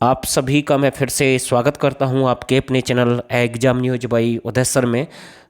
आप सभी का मैं फिर से स्वागत करता हूं आपके अपने channel exam news by Uday sir में।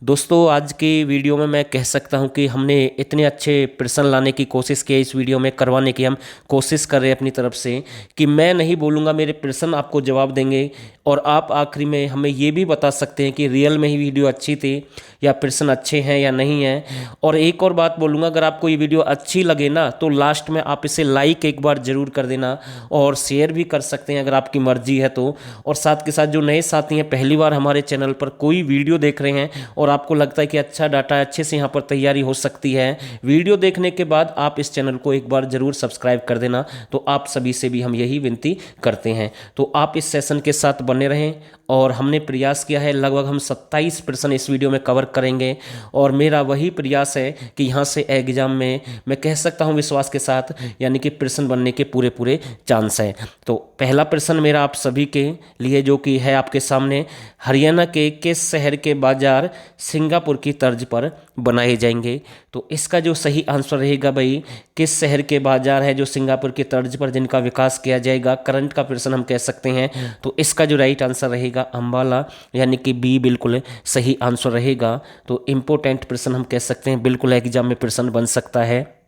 दोस्तों, आज की वीडियो में मैं कह सकता हूं कि हमने इतने अच्छे प्रश्न लाने की कोशिश की है, इस वीडियो में करवाने की हम कोशिश कर रहे हैं अपनी तरफ से कि मैं नहीं बोलूँगा, मेरे प्रश्न आपको जवाब देंगे और आप आखिरी में हमें ये भी बता सकते हैं कि रियल में ही वीडियो अच्छी थी या प्रश्न अच्छे हैं या नहीं हैं। और एक और बात बोलूँगा, अगर आपको ये वीडियो अच्छी लगे ना तो लास्ट में आप इसे लाइक एक बार ज़रूर कर देना और शेयर भी कर सकते हैं अगर आपकी मर्जी है तो। और साथ के साथ जो नए साथी हैं, पहली बार हमारे चैनल पर कोई वीडियो देख रहे हैं और आपको लगता है कि अच्छा डाटा है, अच्छे से यहाँ पर तैयारी हो सकती है, वीडियो देखने के बाद आप इस चैनल को एक बार ज़रूर सब्सक्राइब कर देना। तो आप सभी से भी हम यही विनती करते हैं। तो आप इस सेशन के साथ बने रहें और हमने प्रयास किया है, लगभग हम 27 प्रश्न इस वीडियो में कवर करेंगे और मेरा वही प्रयास है कि यहाँ से एग्जाम में मैं कह सकता हूँ विश्वास के साथ, यानी कि प्रश्न बनने के पूरे पूरे चांस हैं। तो पहला प्रश्न मेरा आप सभी के लिए जो कि है आपके सामने, हरियाणा के किस शहर के बाजार सिंगापुर की तर्ज पर बनाए जाएंगे? तो इसका जो सही आंसर रहेगा भाई, किस शहर के बाजार है जो सिंगापुर की तर्ज पर जिनका विकास किया जाएगा, करंट का प्रश्न हम कह सकते हैं। तो इसका जो राइट आंसर रहेगा अंबाला, यानी कि बी बिल्कुल सही आंसर रहेगा। तो इम्पोर्टेंट प्रश्न हम कह सकते हैं, बिल्कुल एग्जाम में प्रश्न बन सकता है।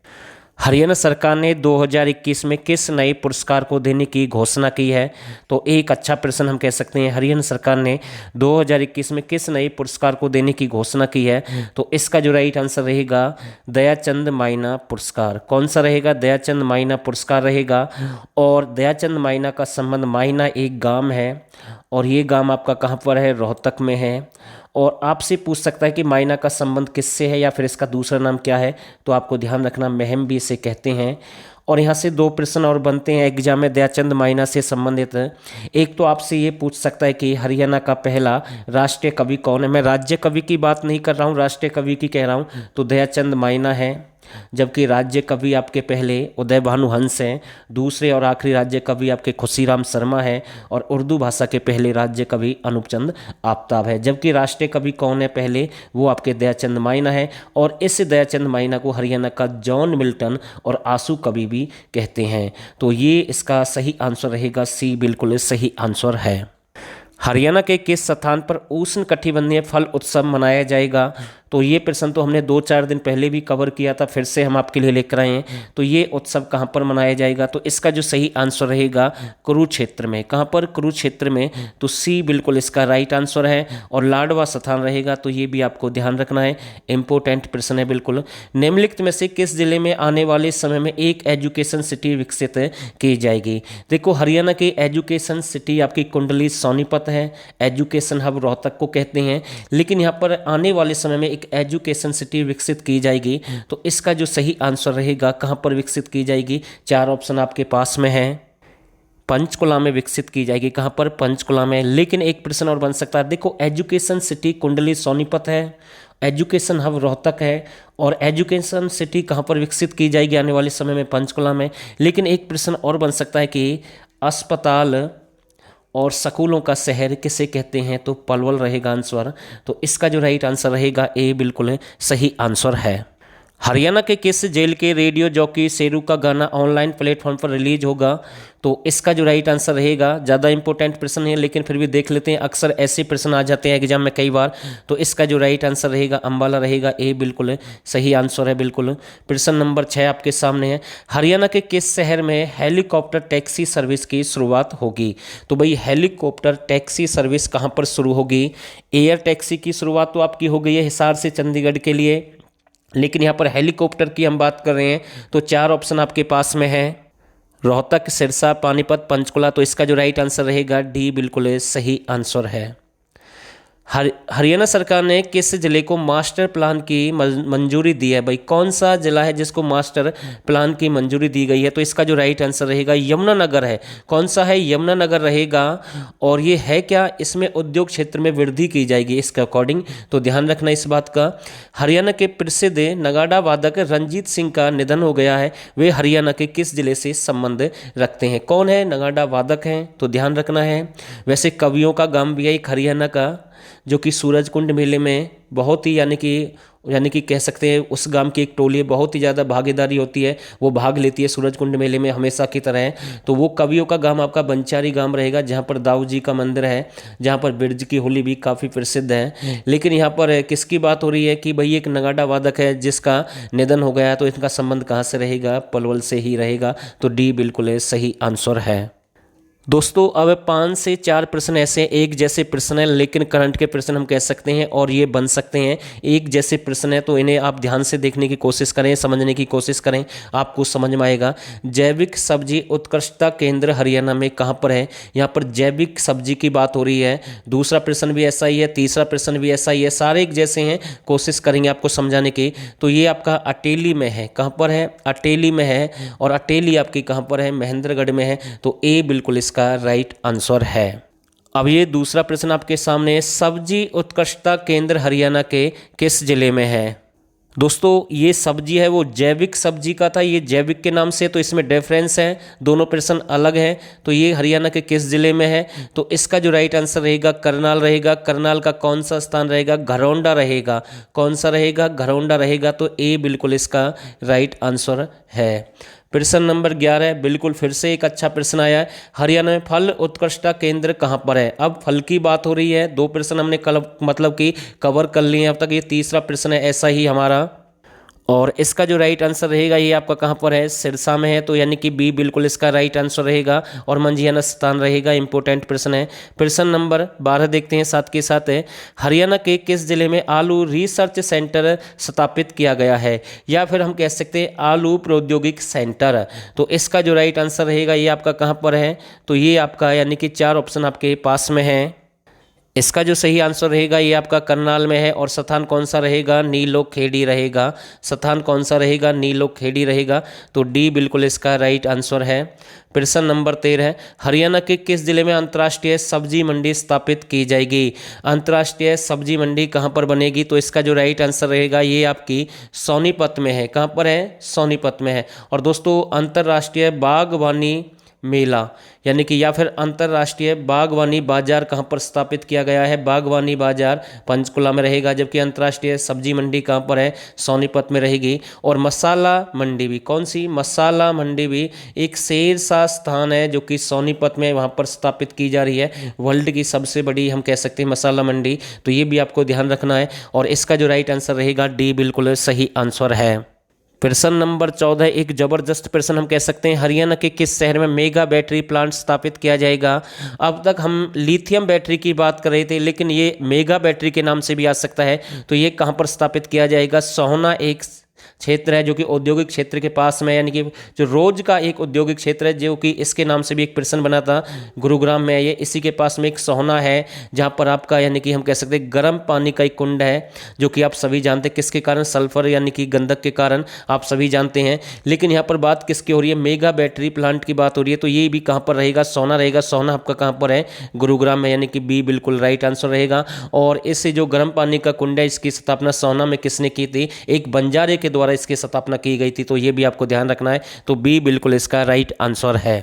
हरियाणा सरकार ने 2021 में किस नए पुरस्कार को देने की घोषणा की है? तो एक अच्छा प्रश्न हम कह सकते हैं, हरियाणा सरकार ने 2021 में किस नए पुरस्कार को देने की घोषणा की है? तो इसका जो राइट आंसर रहेगा दयाचंद माइना पुरस्कार। कौन सा रहेगा? दयाचंद माइना पुरस्कार रहेगा। और दयाचंद माइना का संबंध, माइना एक गांव है और ये गांव आपका कहाँ पर है? रोहतक में है। और आपसे पूछ सकता है कि मायना का संबंध किससे है या फिर इसका दूसरा नाम क्या है? तो आपको ध्यान रखना, महम भी इसे कहते हैं। और यहाँ से दो प्रश्न और बनते हैं एग्जाम में दयाचंद मायना से संबंधित। एक तो आपसे ये पूछ सकता है कि हरियाणा का पहला राष्ट्रीय कवि कौन है? मैं राज्य कवि की बात नहीं कर रहा हूँ, राष्ट्रीय कवि की कह रहा हूँ। तो दयाचंद मायना है, जबकि राज्य कवि आपके पहले उदय भानु हंस हैं, दूसरे और आखिरी राज्य कवि आपके खुशीराम शर्मा है और उर्दू भाषा के पहले राज्य कवि अनूपचंद आफ्ताब है। जबकि राष्ट्रीय कवि कौन है पहले? वो आपके दयाचंद माइना है। और इस दयाचंद माइना को हरियाणा का जॉन मिल्टन और आंसू कवि भी कहते हैं। तो ये इसका सही आंसर रहेगा, सी बिल्कुल सही आंसर है। हरियाणा के किस स्थान पर उष्ण कटिबंधीय फल उत्सव मनाया जाएगा? तो ये प्रश्न तो हमने 2-4 दिन पहले भी कवर किया था, फिर से हम आपके लिए लेकर आए हैं। तो ये उत्सव कहाँ पर मनाया जाएगा? तो इसका जो सही आंसर रहेगा कुरुक्षेत्र में। कहाँ पर? कुरुक्षेत्र में। तो सी बिल्कुल इसका राइट आंसर है। और लाडवा स्थान रहेगा, तो ये भी आपको ध्यान रखना है, इंपॉर्टेंट प्रश्न है बिल्कुल। निम्नलिखित में से किस जिले में आने वाले समय में एक एजुकेशन सिटी विकसित की जाएगी? देखो, हरियाणा की एजुकेशन सिटी आपकी कुंडली सोनीपत है, एजुकेशन हब रोहतक को कहते हैं, लेकिन यहाँ पर आने वाले समय में एक एजुकेशन सिटी विकसित की जाएगी। तो इसका जो सही आंसर रहेगा, कहां पर विकसित की जाएगी? 4 ऑप्शन आपके पास में है। पंचकुला में विकसित की जाएगी। कहां पर? पंचकुला में। लेकिन एक प्रश्न और बन सकता है, देखो एजुकेशन सिटी कुंडली सोनीपत है, एजुकेशन हब रोहतक है और एजुकेशन सिटी कहां पर विकसित की जाएगी आने वाले समय में? पंचकुला में। लेकिन एक प्रश्न और बन सकता है कि अस्पताल और स्कूलों का शहर किसे कहते हैं? तो पलवल रहेगा आंसर। तो इसका जो राइट आंसर रहेगा ए बिल्कुल सही आंसर है। हरियाणा के किस जेल के रेडियो जॉकी शेरू का गाना ऑनलाइन प्लेटफॉर्म पर रिलीज होगा? तो इसका जो राइट आंसर रहेगा, ज़्यादा इंपॉर्टेंट प्रश्न है लेकिन फिर भी देख लेते हैं, अक्सर ऐसे प्रश्न आ जाते हैं एग्जाम में कई बार। तो इसका जो राइट आंसर रहेगा अंबाला रहेगा, ए बिल्कुल सही आंसर है बिल्कुल। प्रश्न नंबर 6 आपके सामने है, हरियाणा के किस शहर में हेलीकॉप्टर टैक्सी सर्विस की शुरुआत होगी? तो भाई हेलीकॉप्टर टैक्सी सर्विस कहाँ पर शुरू होगी? एयर टैक्सी की शुरुआत तो आपकी हो गई है हिसार से चंडीगढ़ के लिए, लेकिन यहाँ पर हेलीकॉप्टर की हम बात कर रहे हैं। तो 4 ऑप्शन आपके पास में है, रोहतक, सिरसा, पानीपत, पंचकुला। तो इसका जो राइट आंसर रहेगा डी बिल्कुल सही आंसर है। हरियाणा सरकार ने किस जिले को मास्टर प्लान की मंजूरी दी है? भाई कौन सा जिला है जिसको मास्टर प्लान की मंजूरी दी गई है? तो इसका जो राइट आंसर रहेगा यमुनानगर है। कौन सा है? यमुनानगर रहेगा। और ये है क्या? इसमें उद्योग क्षेत्र में वृद्धि की जाएगी इसके अकॉर्डिंग, तो ध्यान रखना इस बात का। हरियाणा के प्रसिद्ध नगाड़ा वादक रंजीत सिंह का निधन हो गया है, वे हरियाणा के किस जिले से संबंध रखते हैं? कौन है नगाड़ा वादक हैं? तो ध्यान रखना है। वैसे कवियों का गांव भी है एक हरियाणा का, जो कि सूरजकुंड मेले में बहुत ही यानी कि यानी कि कह सकते हैं उस गांव की एक टोली है, बहुत ही ज़्यादा भागीदारी होती है, वो भाग लेती है सूरजकुंड मेले में हमेशा की तरह है। तो वो कवियों का गांव आपका बंचारी गांव रहेगा, जहाँ पर दाऊ जी का मंदिर है, जहाँ पर बिरज की होली भी काफ़ी प्रसिद्ध है। लेकिन यहाँ पर किसकी बात हो रही है कि भाई एक नगाड़ा वादक है जिसका निधन हो गया, तो इनका संबंध कहाँ से रहेगा, पलवल से ही रहेगा। तो डी बिल्कुल सही आंसर है। दोस्तों अब 5 से 4 प्रश्न ऐसे एक जैसे प्रश्न हैं, लेकिन करंट के प्रश्न हम कह सकते हैं और ये बन सकते हैं एक जैसे प्रश्न है, तो इन्हें आप ध्यान से देखने की कोशिश करें, समझने की कोशिश करें, आपको समझ में आएगा। जैविक सब्जी उत्कृष्टता केंद्र हरियाणा में कहाँ पर है? यहाँ पर जैविक सब्जी की बात हो रही है। दूसरा प्रश्न भी ऐसा ही है, तीसरा प्रश्न भी ऐसा ही है, सारे एक जैसे हैं, कोशिश करेंगे आपको समझाने की। तो ये आपका अटेली में है, कहाँ पर है? अटेली में है। और अटेली आपकी कहाँ पर है? महेंद्रगढ़ में है। तो ए बिल्कुल का राइट आंसर है। अब ये दूसरा प्रश्न आपके सामने है, सब्जी उत्कृष्टता केंद्र हरियाणा के किस जिले में है? दोस्तों ये सब्जी है वो जैविक सब्जी का था, ये जैविक के नाम से, तो इसमें डिफरेंस है, दोनों प्रश्न अलग हैं। तो ये हरियाणा के किस जिले में है? तो इसका जो राइट आंसर रहेगा करनाल रहेगा। करनाल का कौन सा स्थान रहेगा? घरौंडा रहेगा। कौन सा रहेगा? घरौंडा रहेगा। तो ए बिल्कुल इसका राइट आंसर है। प्रश्न नंबर 11 बिल्कुल फिर से एक अच्छा प्रश्न आया है, हरियाणा में फल उत्कृष्टता केंद्र कहाँ पर है? अब फल की बात हो रही है, दो प्रश्न हमने कल मतलब कि कवर कर लिए हैं अब तक, ये तीसरा प्रश्न है ऐसा ही हमारा। और इसका जो राइट आंसर रहेगा ये आपका कहाँ पर है? सिरसा में है। तो यानी कि बी बिल्कुल इसका राइट आंसर रहेगा और मंझियाना स्थान रहेगा। इंपॉर्टेंट प्रश्न है। प्रश्न नंबर 12 देखते हैं साथ के साथ है, हरियाणा के किस जिले में आलू रिसर्च सेंटर स्थापित किया गया है? या फिर हम कह सकते हैं आलू प्रौद्योगिक सेंटर। तो इसका जो राइट आंसर रहेगा ये आपका कहाँ पर है? तो ये आपका यानी कि 4 ऑप्शन आपके पास में है। इसका जो सही आंसर रहेगा ये आपका करनाल में है। और स्थान कौन सा रहेगा? नीलोखेड़ी रहेगा। स्थान कौन सा रहेगा? नीलोखेड़ी रहेगा। तो डी बिल्कुल इसका राइट आंसर है। प्रश्न नंबर 13 हरियाणा के किस जिले में अंतर्राष्ट्रीय सब्जी मंडी स्थापित की जाएगी? अंतर्राष्ट्रीय सब्जी मंडी कहाँ पर बनेगी? तो इसका जो राइट आंसर रहेगा ये आपकी सोनीपत में है। कहाँ पर है? सोनीपत में है। और दोस्तों अंतर्राष्ट्रीय बागवानी मेला यानी कि या फिर अंतर्राष्ट्रीय बागवानी बाजार कहाँ पर स्थापित किया गया है? बागवानी बाजार पंचकुला में रहेगा। जबकि अंतर्राष्ट्रीय सब्जी मंडी कहाँ पर है? सोनीपत में रहेगी। और मसाला मंडी भी, कौन सी? मसाला मंडी भी एक शेरशाह स्थान है जो कि सोनीपत में वहाँ पर स्थापित की जा रही है। वर्ल्ड की सबसे बड़ी हम कह सकते हैं मसाला मंडी। तो ये भी आपको ध्यान रखना है। और इसका जो राइट आंसर रहेगा डी बिल्कुल सही आंसर है। प्रश्न नंबर 14 एक जबरदस्त प्रश्न हम कह सकते हैं, हरियाणा के किस शहर में मेगा बैटरी प्लांट स्थापित किया जाएगा? अब तक हम लिथियम बैटरी की बात कर रहे थे, लेकिन ये मेगा बैटरी के नाम से भी आ सकता है। तो ये कहाँ पर स्थापित किया जाएगा? सोहना एक क्षेत्र है जो कि औद्योगिक क्षेत्र के पास में, यानी कि जो रोज का एक औद्योगिक क्षेत्र है जो कि इसके नाम से भी एक प्रश्न बना था, गुरुग्राम में है ये। इसी के पास में एक सोहना है जहाँ पर आपका यानी कि हम कह सकते हैं गर्म पानी का एक कुंड है जो कि आप सभी जानते हैं किसके कारण? सल्फर यानी कि गंधक के कारण, आप सभी जानते हैं। लेकिन यहाँ पर बात किसकी हो रही है? मेगा बैटरी प्लांट की बात हो रही है। तो ये भी कहाँ पर रहेगा? सोहना रहेगा। सोहना आपका कहाँ पर है? गुरुग्राम में, यानी कि बी बिल्कुल राइट आंसर रहेगा। और इससे जो गर्म पानी का कुंड है इसकी स्थापना सोहना में किसने की थी? एक बंजारे के द्वारा इसकी स्थापना की गई थी। तो ये भी आपको ध्यान रखना है। तो बी बिल्कुल इसका राइट आंसर है।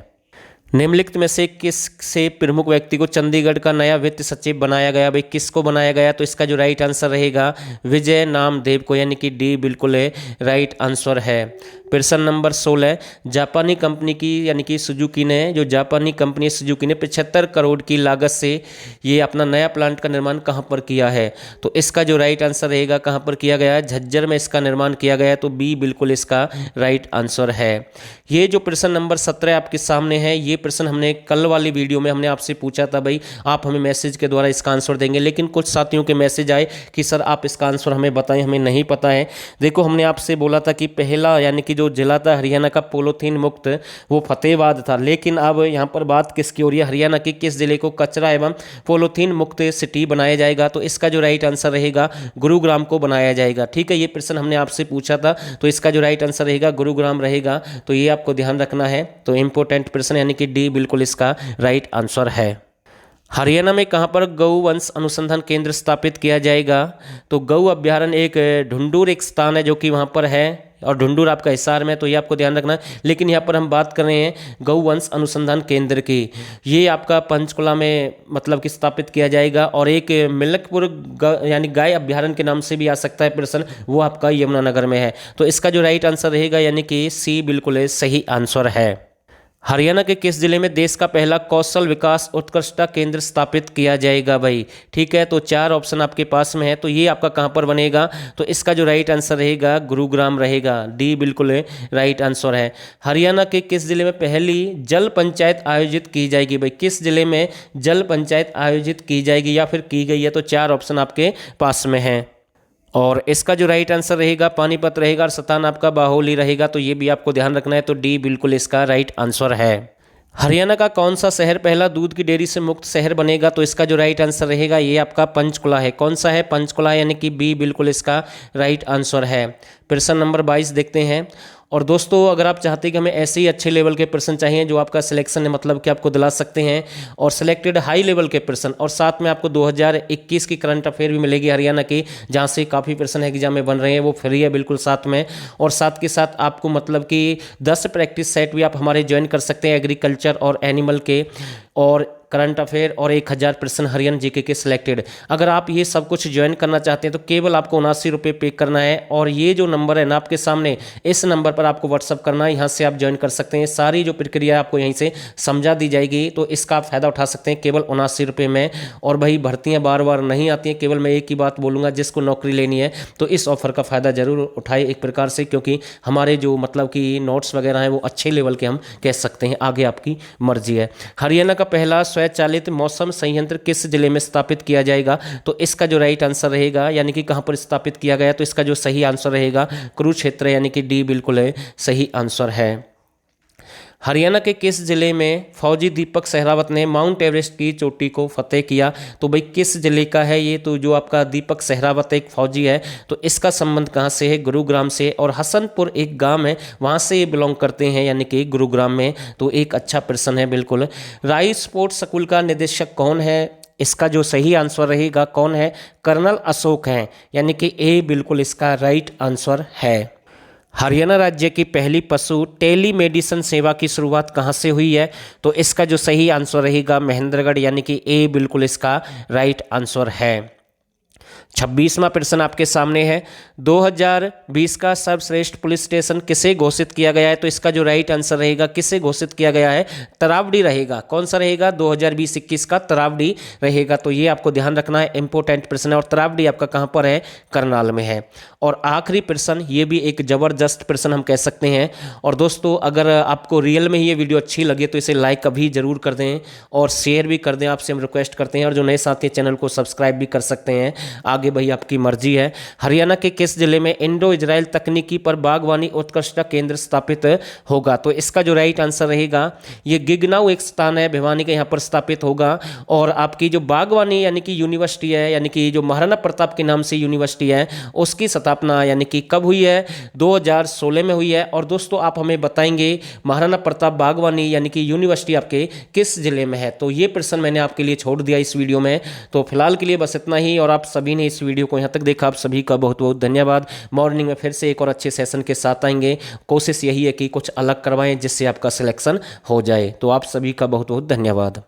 निम्नलिखित में से किस से प्रमुख व्यक्ति को चंडीगढ़ का नया वित्त सचिव बनाया गया? भाई किसको बनाया गया? तो इसका जो राइट आंसर रहेगा विजय नामदेव को, यानी कि डी बिल्कुल राइट आंसर है। प्रश्न नंबर 16 जापानी कंपनी की यानी कि सुजुकी ने, जो जापानी कंपनी सुजुकी ने 75 करोड़ की लागत से ये अपना नया प्लांट का निर्माण कहाँ पर किया है? तो इसका जो राइट आंसर रहेगा कहाँ पर किया गया है? झज्जर में इसका निर्माण किया गया है। तो बी बिल्कुल इसका राइट आंसर है। ये जो प्रश्न नंबर 17 आपके सामने है, ये प्रश्न हमने कल वाली वीडियो में हमने आपसे पूछा था, भाई आप हमें मैसेज के द्वारा इसका आंसर देंगे। लेकिन कुछ साथियों के मैसेज आए कि सर आप इसका आंसर हमें बताएं, हमें नहीं पता है। देखो हमने आपसे बोला था कि पहला यानी कि जो जिला था हरियाणा का पॉलीथीन मुक्त, वो फतेहाबाद था। लेकिन अब यहाँ पर बात किसकी हो रही है? हरियाणा के किस जिले को कचरा एवं पॉलीथीन मुक्त सिटी बनाया जाएगा? तो इसका जो राइट आंसर रहेगा गुरुग्राम को बनाया जाएगा। ठीक है, ये प्रश्न हमने आपसे पूछा था। तो इसका जो राइट आंसर रहेगा गुरुग्राम रहेगा। तो ये आपको ध्यान रखना है। तो इंपॉर्टेंट प्रश्न यानी कि डी बिल्कुल इसका राइट आंसर है। हरियाणा में कहाँ पर गौ वंश अनुसंधान केंद्र स्थापित किया जाएगा? तो गौ अभ्यारण्य एक ढूंढूर एक स्थान है जो कि वहाँ पर है, और ढुंढुर आपका हिसार में, तो ये आपको ध्यान रखना है। लेकिन यहाँ पर हम बात कर रहे हैं गौवंश अनुसंधान केंद्र की, ये आपका पंचकुला में मतलब कि स्थापित किया जाएगा। और एक मिलकपुर यानी गाय अभ्यारण्य के नाम से भी आ सकता है प्रश्न, वो आपका यमुनानगर में है। तो इसका जो राइट आंसर रहेगा यानी कि सी बिल्कुल सही आंसर है। हरियाणा के किस जिले में देश का पहला कौशल विकास उत्कृष्टता केंद्र स्थापित किया जाएगा भाई? ठीक है, तो 4 ऑप्शन आपके पास में है, तो ये आपका कहाँ पर बनेगा? तो इसका जो राइट आंसर रहेगा गुरुग्राम रहेगा, डी बिल्कुल राइट आंसर है। हरियाणा के किस जिले में पहली जल पंचायत आयोजित की जाएगी भाई? किस जिले में जल पंचायत आयोजित की जाएगी या फिर की गई है? तो 4 ऑप्शन आपके पास में है। और इसका जो राइट आंसर रहेगा पानीपत रहेगा और स्थान आपका बाहोली रहेगा, तो ये भी आपको ध्यान रखना है। तो डी बिल्कुल इसका राइट आंसर है। हरियाणा का कौन सा शहर पहला दूध की डेयरी से मुक्त शहर बनेगा? तो इसका जो राइट आंसर रहेगा ये आपका पंचकुला है। कौन सा है? पंचकुला, यानी कि बी बिल्कुल इसका राइट आंसर है। प्रश्न नंबर 22 देखते हैं। और दोस्तों अगर आप चाहते हैं कि हमें ऐसे ही अच्छे लेवल के प्रश्न चाहिए जो आपका सिलेक्शन है मतलब कि आपको दिला सकते हैं, और सिलेक्टेड हाई लेवल के प्रश्न, और साथ में आपको 2021 की करंट अफेयर भी मिलेगी हरियाणा की, जहां से काफ़ी प्रश्न एग्जाम में बन रहे हैं, वो फ्री है बिल्कुल साथ में। और साथ के साथ आपको मतलब कि 10 प्रैक्टिस सेट भी आप हमारे ज्वाइन कर सकते हैं एग्रीकल्चर और एनिमल के, और करंट अफेयर, और 1000 प्रश्न हरियाणा जीके के सिलेक्टेड। अगर आप ये सब कुछ ज्वाइन करना चाहते हैं तो केवल आपको 79 रुपये पे करना है। और ये जो नंबर है ना आपके सामने, इस नंबर पर आपको व्हाट्सअप करना है, यहाँ से आप ज्वाइन कर सकते हैं। सारी जो प्रक्रिया आपको यहीं से समझा दी जाएगी, तो इसका आप फायदा उठा सकते हैं केवल 79 रुपये में। और भाई भर्तियाँ बार बार नहीं आती हैं, केवल मैं एक ही बात बोलूँगा, जिसको नौकरी लेनी है तो इस ऑफर का फ़ायदा जरूर उठाए एक प्रकार से, क्योंकि हमारे जो मतलब कि नोट्स वगैरह हैं वो अच्छे लेवल के हम कह सकते हैं। आगे आपकी मर्जी है। हरियाणा का पहला स्वचालित मौसम संयंत्र किस जिले में स्थापित किया जाएगा? तो इसका जो राइट आंसर रहेगा यानी कि कहां पर स्थापित किया गया, तो इसका जो सही आंसर रहेगा कुरुक्षेत्र, यानी कि डी बिल्कुल सही आंसर है। हरियाणा के किस जिले में फौजी दीपक सहरावत ने माउंट एवरेस्ट की चोटी को फतेह किया? तो भाई किस जिले का है ये? तो जो आपका दीपक सहरावत एक फौजी है, तो इसका संबंध कहाँ से है? गुरुग्राम से। और हसनपुर एक गांव है, वहाँ से ये बिलोंग करते हैं, यानी कि गुरुग्राम में। तो एक अच्छा प्रश्न है बिल्कुल। राई स्पोर्ट्स स्कूल का निदेशक कौन है? इसका जो सही आंसर रहेगा कौन है? कर्नल अशोक हैं, यानी कि ए बिल्कुल इसका राइट आंसर है। हरियाणा राज्य की पहली पशु टेलीमेडिसिन सेवा की शुरुआत कहाँ से हुई है? तो इसका जो सही आंसर रहेगा महेंद्रगढ़, यानी कि ए बिल्कुल इसका राइट आंसर है। 26वां प्रश्न आपके सामने है। 2020 का सर्वश्रेष्ठ पुलिस स्टेशन किसे घोषित किया गया है? तो इसका जो राइट आंसर रहेगा किसे घोषित किया गया है? तरावड़ी रहेगा। कौन सा रहेगा? 2020-21 का तरावड़ी रहेगा। तो ये आपको ध्यान रखना है, इंपॉर्टेंट प्रश्न है। और तरावड़ी आपका कहाँ पर है? करनाल में है। और आखिरी प्रश्न, ये भी एक जबरदस्त प्रश्न हम कह सकते हैं। और दोस्तों अगर आपको रियल में ही ये वीडियो अच्छी लगे तो इसे लाइक अभी जरूर कर दें और शेयर भी कर दें, आपसे हम रिक्वेस्ट करते हैं। और जो नए साथी चैनल को सब्सक्राइब भी कर सकते हैं। आगे भाई आपकी मर्जी है। हरियाणा के किस जिले में इंडो इजराइल तकनीकी पर बागवानी उत्कृष्टता केंद्र स्थापित होगा? तो इसका जो राइट आंसर रहेगा, ये गिगनाऊ एक स्थान है भिवानी के, यहाँ पर स्थापित होगा। और आपकी जो बागवानी यानी कि यूनिवर्सिटी है, यानी कि जो महाराणा प्रताप के नाम से यूनिवर्सिटी है, उसकी स्थापना यानी कि कब हुई है? 2016 में हुई है। और दोस्तों आप हमें बताएंगे महाराणा प्रताप बागवानी यानी कि यूनिवर्सिटी आपके किस जिले में है? तो ये प्रश्न मैंने आपके लिए छोड़ दिया इस वीडियो में। तो फिलहाल के लिए बस इतना ही। और आप सभी ने इस वीडियो को यहाँ तक देखा, आप सभी का बहुत बहुत धन्यवाद। मॉर्निंग में फिर से एक और अच्छे सेशन के साथ आएंगे। कोशिश यही है कि कुछ अलग करवाएं जिससे आपका सिलेक्शन हो जाए। तो आप सभी का बहुत बहुत धन्यवाद।